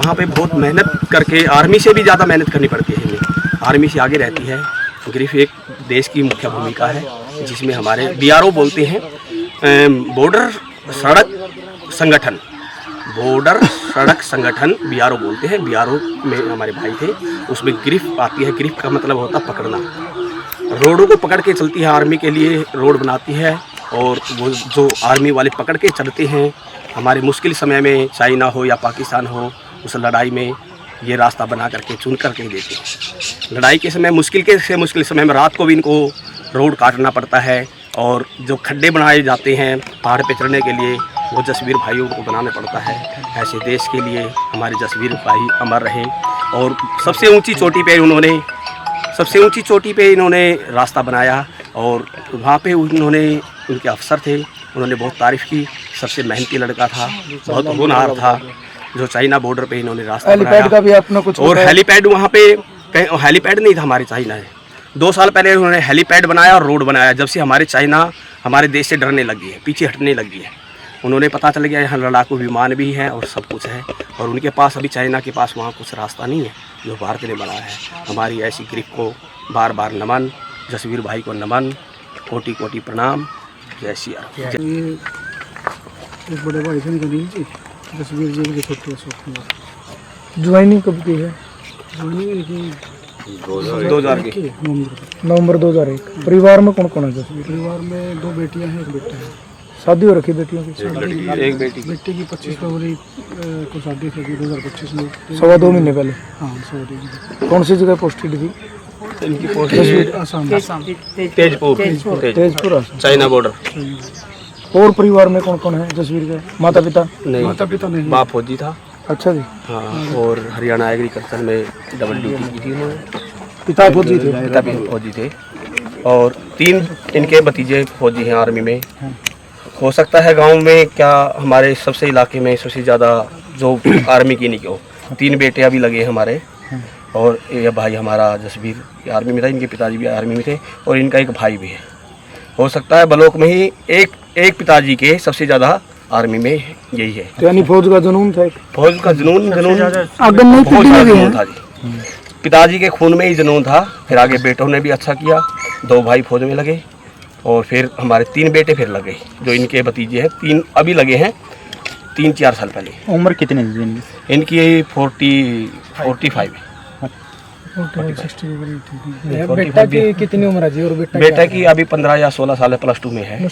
वहाँ पे बहुत मेहनत करके, आर्मी से भी ज़्यादा मेहनत करनी पड़ती है इन्हें, आर्मी से आगे रहती है। ग्रिफ एक देश की मुख्य भूमिका है, जिसमें हमारे BRO बोलते हैं, बॉर्डर सड़क संगठन, बॉर्डर सड़क संगठन BRO बोलते हैं। BRO में हमारे भाई थे, उसमें ग्रिफ आती है। ग्रिफ का मतलब होता है पकड़ना। रोडों को पकड़ के चलती है, आर्मी के लिए रोड बनाती है, और वो जो आर्मी वाले पकड़ के चलते हैं, हमारे मुश्किल समय में चाइना हो या पाकिस्तान हो, उस लड़ाई में ये रास्ता बना करके चुन करके देते हैं। लड़ाई के समय मुश्किल समय में रात को भी इनको रोड काटना पड़ता है, और जो खड्डे बनाए जाते हैं पहाड़ पे चढ़ने के लिए, वो जसवीर भाइयों को बनाना पड़ता है। ऐसे देश के लिए हमारे जसवीर भाई अमर रहे, और सबसे ऊंची चोटी पे इन्होंने रास्ता बनाया, और वहाँ पे उनके अफसर थे, उन्होंने बहुत तारीफ़ की। सबसे मेहनती लड़का था, बहुत होनहार था, जो चाइना बॉर्डर पे इन्होंने रास्ता बनाया। का भी अपना कुछ और हेलीपैड वहाँ पे, हेलीपैड नहीं था हमारे चाइना है। 2 साल पहले उन्होंने हेलीपैड बनाया और रोड बनाया। जब से हमारे चाइना हमारे देश से डरने लगी है, पीछे हटने लगी है, उन्होंने पता चल गया यहाँ लड़ाकू विमान भी है और सब कुछ है, और उनके पास अभी चाइना के पास वहाँ कुछ रास्ता नहीं है जो भारत ने बनाया है। हमारी ऐसी ग्रिफ को बार बार नमन, जसवीर भाई को नमन, कोटि कोटि प्रणाम। जय सिया। एक बड़े भाई थे जी, जसवीर जी के छोटे ज्वाइनिंग कब की है? ज्वाइनिंग 2000 की नवंबर 2001। परिवार में कौन कौन है जसवीर? परिवार में 2 बेटियां हैं, 1 बेटा है। शादी हो रखी बेटियों की? एक बेटी की 25 फरवरी को शादी थी 2025 में, 2.25 महीने पहले। हाँ, 2.25। कौन सी जगह पोस्टेड थी इनकी? Post Assam, Tezpur China border. और परिवार में कौन कौन है जसवीर के? माता पिता नहीं, बाप फौजी था। अच्छा जी। हाँ, और हरियाणा एग्रीकल्चर में डबल ड्यूटी की थी उन्होंने। पिता फौजी थे? पिता भी फौजी थे, और 3 इनके भतीजे फौजी हैं आर्मी में। हो सकता है गांव में क्या हमारे सबसे इलाके में सबसे ज़्यादा जो आर्मी की नहीं हो, 3 बेटे अभी लगे हमारे, और ये भाई हमारा जसवीर आर्मी में था, इनके पिताजी भी आर्मी में थे, और इनका एक भाई भी है। हो सकता है ब्लॉक में ही एक पिताजी के सबसे ज़्यादा आर्मी में यही है। यानी फौज का जुनून था? फौज का जुनून था जी, पिताजी के खून में ही जुनून था। फिर आगे बेटों ने भी अच्छा किया, 2 भाई फौज में लगे, और फिर हमारे 3 बेटे फिर लगे, जो इनके भतीजे हैं। 3 अभी लगे हैं, 3-4 साल पहले। उम्र कितनी है इनकी? 45 है। बेटा की कितनी उम्र है जी? और बेटा की अभी 15 या 16 साल है, +2 में है।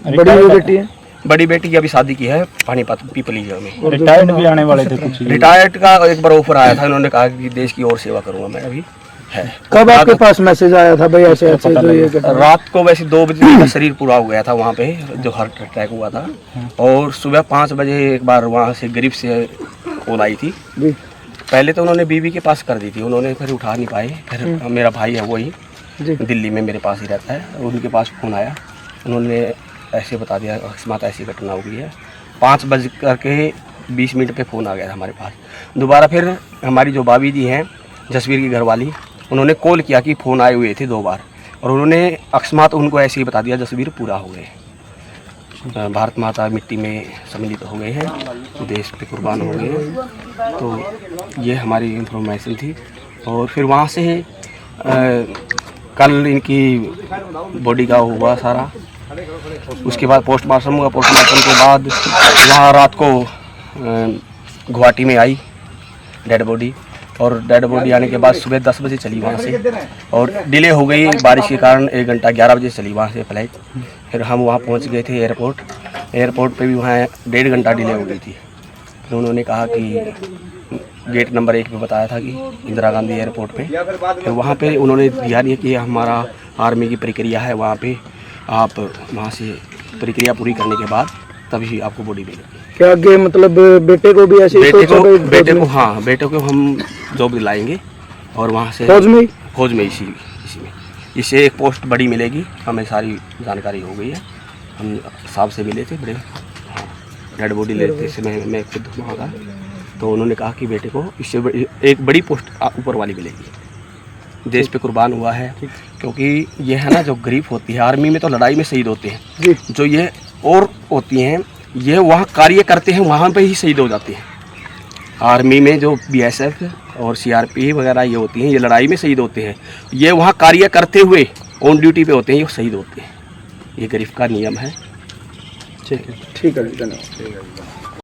बड़ी बेटी है? बड़ी बेटी की अभी शादी की है पानीपत पीपली में। रिटायर्ड भी आने वाले थे कुछ? रिटायर्ड का एक बार ऑफर आया था, उन्होंने कहा कि देश की और सेवा करूंगा मैं। अभी है। कब आपके पास मैसेज आया था भाई ऐसे ऐसे? रात को वैसे 2 बजे का शरीर पूरा हो गया था वहाँ पे, जो हार्ट अटैक हुआ था, और सुबह 5 बजे एक बार वहाँ से ग्रिफ से कॉल आई थी। पहले तो उन्होंने बीवी के पास कर दी थी, उन्होंने फिर उठा नहीं पाए। फिर मेरा भाई है वही दिल्ली में मेरे पास ही रहता है, उनके पास फ़ोन आया, उन्होंने ऐसे बता दिया अकस्मात ऐसी घटना हो गई है। 5:20 पे फ़ोन आ गया था हमारे पास। दोबारा फिर हमारी जो भाभी जी हैं जसवीर की घरवाली, उन्होंने कॉल किया कि फ़ोन आए हुए थे 2 बार, और उन्होंने अकस्मात उनको ऐसे ही बता दिया जसवीर पूरा हो गए, भारत माता मिट्टी में सम्मिलित हो गए हैं, देश पे कुर्बान हो गए हैं। तो ये हमारी इंफॉर्मेशन थी। और फिर वहाँ से कल इनकी बॉडी का हुआ सारा, उसके बाद पोस्टमार्टम हुआ। पोस्टमार्टम के बाद वहाँ रात को गुवाहाटी में आई डेड बॉडी, और डेड बॉडी आने के बाद सुबह 10 बजे चली वहाँ से, और डिले हो गई बारिश के कारण। 1 घंटा 11 बजे चली वहाँ से फ्लाइट। फिर हम वहाँ पहुँच गए थे एयरपोर्ट पे भी वहाँ 1.5 घंटा डिले हो गई थी। फिर उन्होंने कहा कि गेट नंबर 1 पे बताया था कि इंदिरा गांधी एयरपोर्ट पे। फिर वहाँ पे उन्होंने दिया नहीं कि हमारा आर्मी की प्रक्रिया है, वहाँ पे आप वहाँ से प्रक्रिया पूरी करने के बाद तभी आपको बॉडी मिलेगी। क्या आगे मतलब बेटे को भी ऐसे? बेटे को हम जॉब दिलाएंगे, और वहाँ से फौज में इसी में इससे एक पोस्ट बड़ी मिलेगी। हमें सारी जानकारी हो गई है, हम साहब से मिले थे बड़े। हाँ, डेड बॉडी लेते समय मैं खुद वहाँ था, तो उन्होंने कहा कि बेटे को इससे एक बड़ी पोस्ट ऊपर वाली मिलेगी। देश पे कुर्बान हुआ है, क्योंकि ये है ना, जो ग्रीफ होती है आर्मी में तो लड़ाई में शहीद होते हैं, जो ये और होती हैं ये वहाँ कार्य करते हैं, वहाँ पे ही शहीद हो जाते हैं। आर्मी में जो BSF और CRP वगैरह ये होती हैं, ये लड़ाई में शहीद होते हैं। ये वहाँ कार्य करते हुए ऑन ड्यूटी पे होते हैं, ये शहीद होते हैं। ये गरीब का नियम है। ठीक है जी, धन्यवाद।